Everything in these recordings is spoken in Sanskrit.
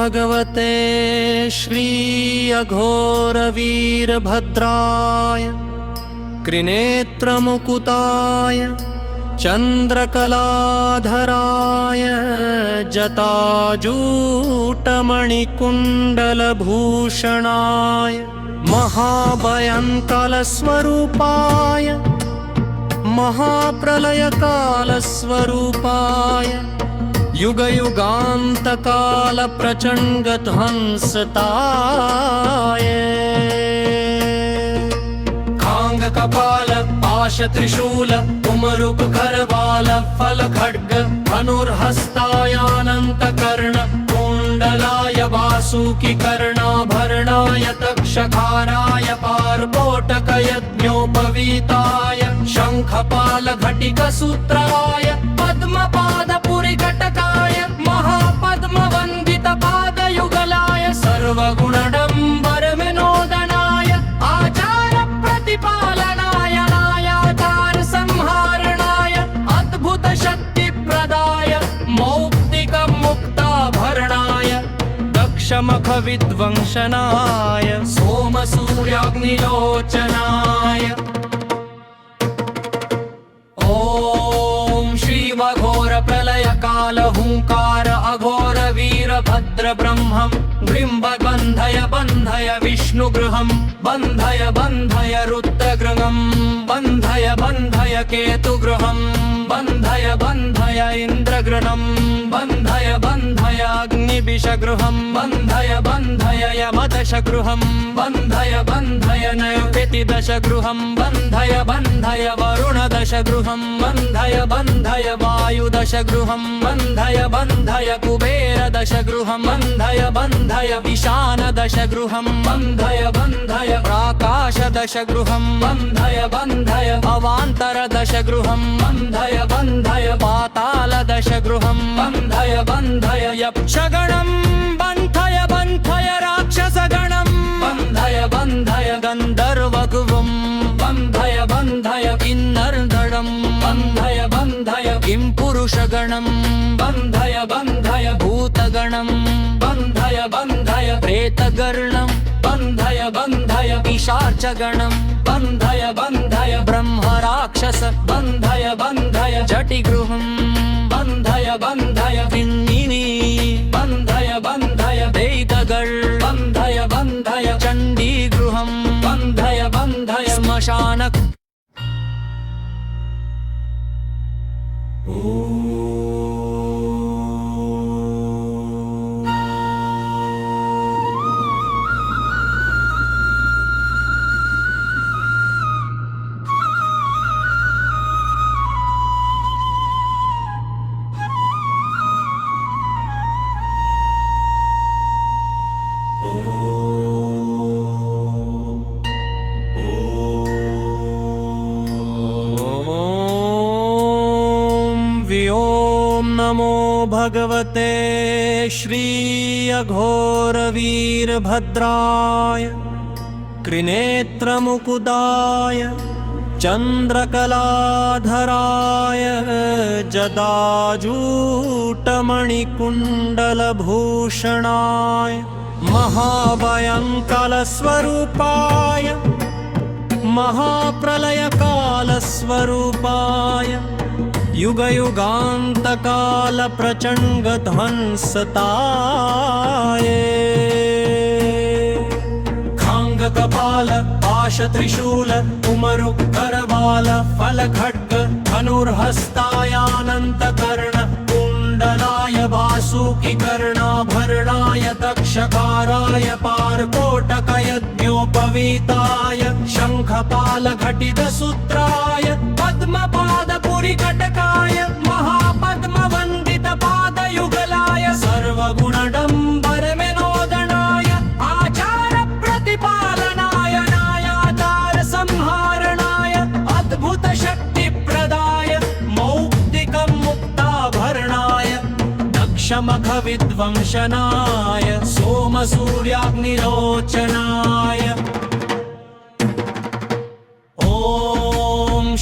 भगवते श्री अघोरवीरभद्राय त्रिनेत्रमुकुताय चन्द्रकलाधराय जटाजूटमणिकुण्डलभूषणाय महाभयङ्कलस्वरूपाय महाप्रलयकालस्वरूपाय युगयुगान्तकालप्रचण्डध्वंसताय काङ्गकपाल पाशत्रिशूल उमरुक खरबाल फलखड्ग धनुर्हस्तायानन्तकर्ण कुण्डलाय वासुकिकर्णाभरणाय तक्षकाराय पार्कोटकयज्ञोपवीताय शङ्खपाल घटिकसूत्राय पद्मपादपुरिघटकाय महापद्मवन्दितपादयुगलाय सर्वगुणडम्बरविनोदनाय आचारप्रतिपालनाय नायाचार संहारणाय अद्भुतशक्तिप्रदाय मौक्तिकमुक्ताभरणाय दक्षमखविध्वंसनाय सोमसूर्याग्निलोचनाय घोरप्रलयकाल हुङ्कार अघोर वीरभद्र ब्रह्मं बन्धय बन्धय विष्णुगृहं बन्धय बन्धय रुद्रगृहं बन्धय बन्धय केतुगृहं बन्धय बन्धय इन्द्रगृहं बन्धय बन्धय अग्निविषगृहं बन्धय बन्धय यमदशगृहं बन्धय बन्धय नैवेतिदशगृहं बन्धय बन्धय वरुणदशगृहं बन्धय बन्धय वायुदशगृहं बन्धय बन्धय कुबेरदशगृहं बन्धय बन्धय विशानदशगृहं बन्धय बन्धय प्राकाशदशगृहं बन्धय बन्धय अवान्तरदशगृहं बन्धय बन्धय पातालदशगृहं बन्धय बन्धय यक्षगणं बन्धय बन्धय राक्षसगणं बन्धय बन्धय गन्धर्वगुवं बन्धय बन्धय किन्नरगणं बन्धय बन्धय किंपुरुषगणं बन्धय बन्धय भूतगणं बन्धय बन्धय प्रेतगणं बन्धय बन्धय पिशाचगणं बन्धय बन्धय ब्रह्मराक्षस बन्धय बन्धय जटिगृहं बन्धय बन्धय पिन्निनी बन्धय बन्धय दैतगर् बन्धय बन्धय चण्डीगृहं बन्धय बन्धय श्मशान नमो भगवते श्री अघोरवीरभद्राय त्रिनेत्रमुकुदाय चन्द्रकलाधराय जटाजूटमणिकुण्डलभूषणाय महाभयङ्कलस्वरूपाय महाप्रलयकालस्वरूपाय युगयुगान्तकालप्रचण्डध्वंसताय खाङ्गकपाल पाशत्रिशूल उमरुक करबाल फलखड्ग धनुर्हस्तायानन्तकर्ण कुण्डलाय वासुकिकर्णाभरणाय तक्षकाराय पार्कोटकयज्ञोपवीताय शङ्खपाल घटितसूत्राय पद्मपादपुरिघटकाय महापद्मवन्दितपादयुगलाय सर्वगुणडम्बरविनोदनाय आचारप्रतिपालनाय नायाचार संहारणाय अद्भुतशक्तिप्रदाय मौक्तिकमुक्ताभरणाय दक्षमखविध्वंसनाय सोमसूर्याग्निलोचनाय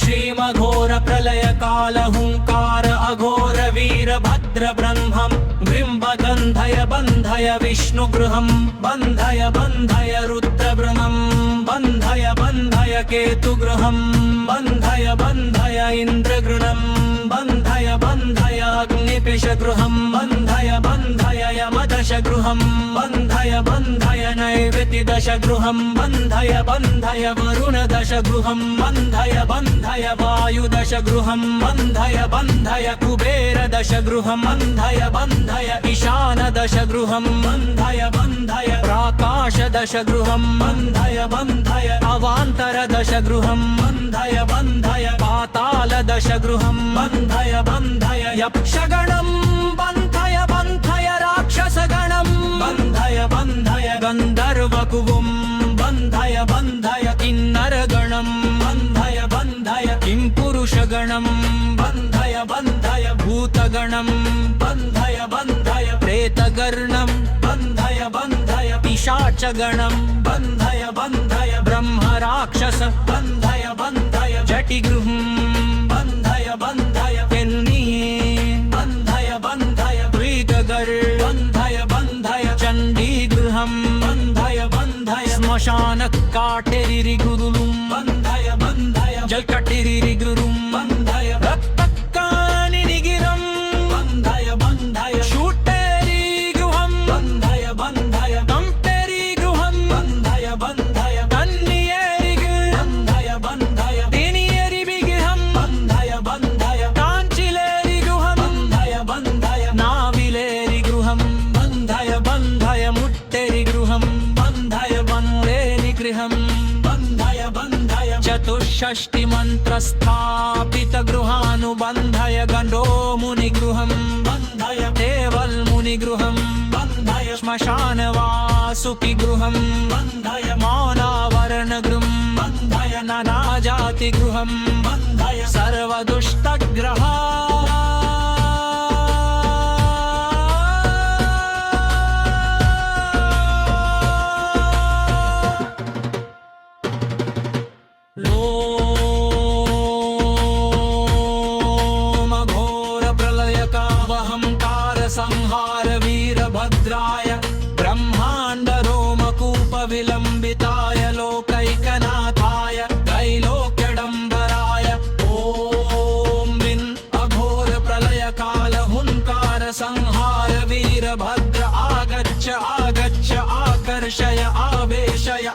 श्रीमघोर प्रलय काल हुंकार अघोर वीरभद्र ब्रह्मं बिंब गन्धय बन्धय विष्णुगृहं बन्धय बन्धय रुद्रगृहं बन्धय बन्धय केतुगृहं बन्धय बन्धय इन्द्रगृहं बन्धय बन्धय अग्निपिशगृहं बन्धय बन्धय यमदशगृहं बन्धय बन्धय नैऋतिदशगृहं बन्धय बन्धय वरुणदशगृहं बन्धय बन्धय वायुदशगृहं बन्धय बन्धय कुबेरदशगृहं बन्धय बन्धय ईशानदशगृहं बन्धय बन्धय प्राकाशदशगृहं बन्धय बन्धय अवान्तरदशगृहं बन्धय बन्धय पातालदशगृहं बन्धय बन्धय यक्षगणं बन्धय बन्धय राक्षसगणं बन्धय बन्धय गन्धर्वकुवुं बन्धय बन्धय किन्नरगणं बन्धय बन्धय किंपुरुषगणं बन्धय बन्धय भूतगणं बन्धय बन्धय प्रेतगणं बन्धय बन्धय पिशाचगणं बन्धय बन्धय ब्रह्मराक्षस बन्धय बन्धय जटिगृहं बन्धय बन्धय बन्धय बन्धय प्रीतगर बन्धय बन्धय चण्डीगृहं बन्धय बन्धय श्मशानकाटेरिगुरुं बन्धय बन्धय जलकटिरिगुरुं बन्धय रक्तकानिनिगिरं बन्धय बन्धय शूटेरिगृहं बन्धय बन्धय कंपेरिगृहं बन्धय बन्धय कन्नियेरिगृहं बन्धय बन्धय दिनियेरिगृहं बन्धय बन्धय काञ्चिलेरिगृहं बन्धय बन्धय नाविलेरिगृहं बन्धय बन्धय मुट्टेरिगृहं बन्धय बन्धेरिगृहं बन्धय बन्धय चतुष्षष्टिमन्त्रस्थापितगृहानुबन्धय गण्डो मुनिगृहं बन्धय देवल्मुनिगृहं बन्धय श्मशानवासुकिगृहं बन्धय मौनावरणगृहं बन्धय नानाजातिगृहं बन्धय सर्वदुष्टग्रहा संहार वीरभद्राय ब्रह्मांड रोमकूप विलंबिताय लोकैकनाथाय त्रैलोक्यडंबराय ओम विन अघोर प्रलय काल हुंकार संहार वीरभद्र आगच्छ आगच्छ आकर्षय आवेशय